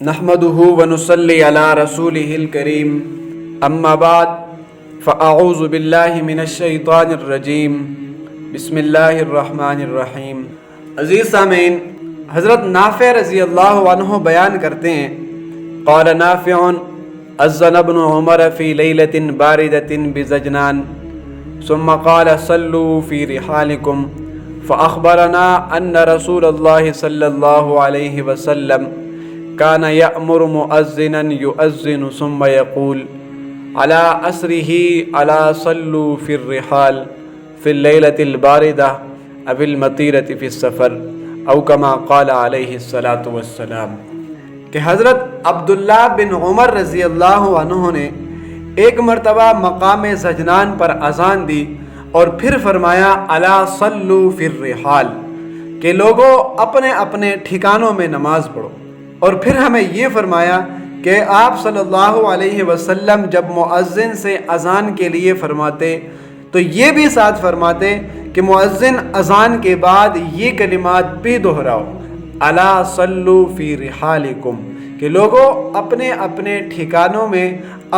نحمده ونصلي على رسوله الكريم اما بعد فاعوذ باللہ من الشیطان الرجیم بسم اللہ الرحمن الرحیم۔ عزیز سامعین، حضرت نافع رضی اللہ عنہ بیان کرتے ہیں، قال نافع اذن ابن عمر فی لیلۃ باردۃ بزجنان ثم قال صلوا فی رحالکم فاخبرنا ان رسول اللہ صلی اللہ علیہ وسلم كان يأمر مؤذنا يؤذن ثم يقول على أسره على صلوا في الرحال في الليلة الباردة أو المطيرة في السفر أو كما قال عليه الصلاة والسلام کہ حضرت عبداللہ بن عمر رضی اللہ عنہ نے ایک مرتبہ مقام زجنان پر اذان دی اور پھر فرمایا علی صلوا فی الرحال کہ لوگوں اپنے اپنے ٹھکانوں میں نماز پڑھو، اور پھر ہمیں یہ فرمایا کہ آپ صلی اللہ علیہ وسلم جب مؤذن سے اذان کے لیے فرماتے تو یہ بھی ساتھ فرماتے کہ مؤذن اذان کے بعد یہ کلمات بھی دہراؤ، الا صلوا فی رحالکم کہ لوگوں اپنے اپنے ٹھکانوں میں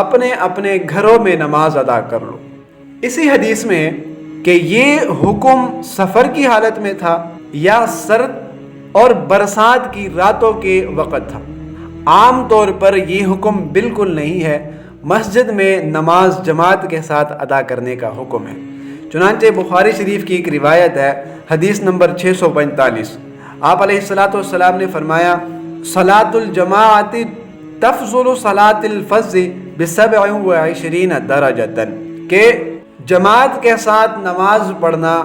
اپنے اپنے گھروں میں نماز ادا کر لو۔ اسی حدیث میں کہ یہ حکم سفر کی حالت میں تھا یا سرد اور برسات کی راتوں کے وقت تھا۔ عام طور پر یہ حکم بالکل نہیں ہے، مسجد میں نماز جماعت کے ساتھ ادا کرنے کا حکم ہے۔ چنانچہ بخاری شریف کی ایک روایت ہے، حدیث نمبر 645، آپ علیہ الصلاۃ والسلام نے فرمایا صلاۃ الجماعت تفضل صلاۃ الفذ ب27 درجۃ کہ جماعت کے ساتھ نماز پڑھنا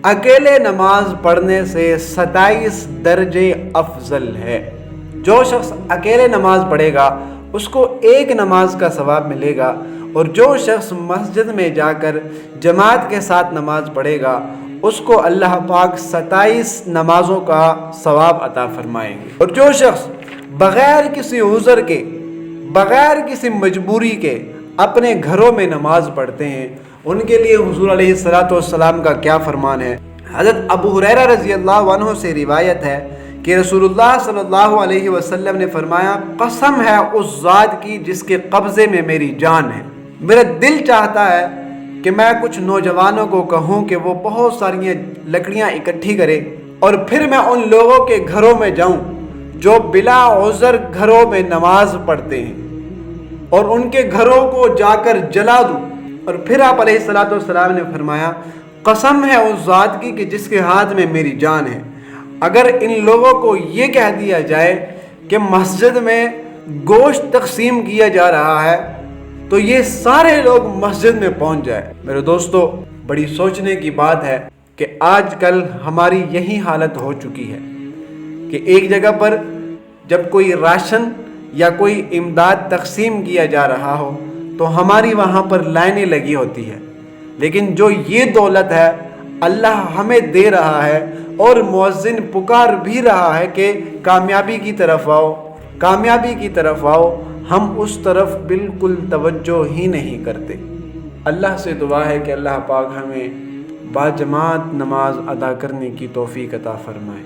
اکیلے نماز پڑھنے سے 27 درجے افضل ہے۔ جو شخص اکیلے نماز پڑھے گا اس کو ایک نماز کا ثواب ملے گا، اور جو شخص مسجد میں جا کر جماعت کے ساتھ نماز پڑھے گا اس کو اللہ پاک 27 نمازوں کا ثواب عطا فرمائیں گے۔ اور جو شخص بغیر کسی عذر کے، بغیر کسی مجبوری کے اپنے گھروں میں نماز پڑھتے ہیں، ان کے لیے حضور علیہ الصلاۃ والسلام کا کیا فرمان ہے۔ حضرت ابو ہریرہ رضی اللہ عنہ سے روایت ہے کہ رسول اللہ صلی اللہ علیہ وسلم نے فرمایا قسم ہے اس ذات کی جس کے قبضے میں میری جان ہے، میرا دل چاہتا ہے کہ میں کچھ نوجوانوں کو کہوں کہ وہ بہت ساری لکڑیاں اکٹھی کرے اور پھر میں ان لوگوں کے گھروں میں جاؤں جو بلا عذر گھروں میں نماز پڑھتے ہیں اور ان کے گھروں کو جا کر جلا دوں۔ اور پھر آپ علیہ الصلاۃ والسلام نے فرمایا قسم ہے اس ذات کی کہ جس کے ہاتھ میں میری جان ہے، اگر ان لوگوں کو یہ کہہ دیا جائے کہ مسجد میں گوشت تقسیم کیا جا رہا ہے تو یہ سارے لوگ مسجد میں پہنچ جائے۔ میرے دوستو، بڑی سوچنے کی بات ہے کہ آج کل ہماری یہی حالت ہو چکی ہے کہ ایک جگہ پر جب کوئی راشن یا کوئی امداد تقسیم کیا جا رہا ہو تو ہماری وہاں پر لائنیں لگی ہوتی ہیں، لیکن جو یہ دولت ہے اللہ ہمیں دے رہا ہے اور مؤذن پکار بھی رہا ہے کہ کامیابی کی طرف آؤ، کامیابی کی طرف آؤ، ہم اس طرف بالکل توجہ ہی نہیں کرتے۔ اللہ سے دعا ہے کہ اللہ پاک ہمیں باجماعت نماز ادا کرنے کی توفیق عطا فرمائے۔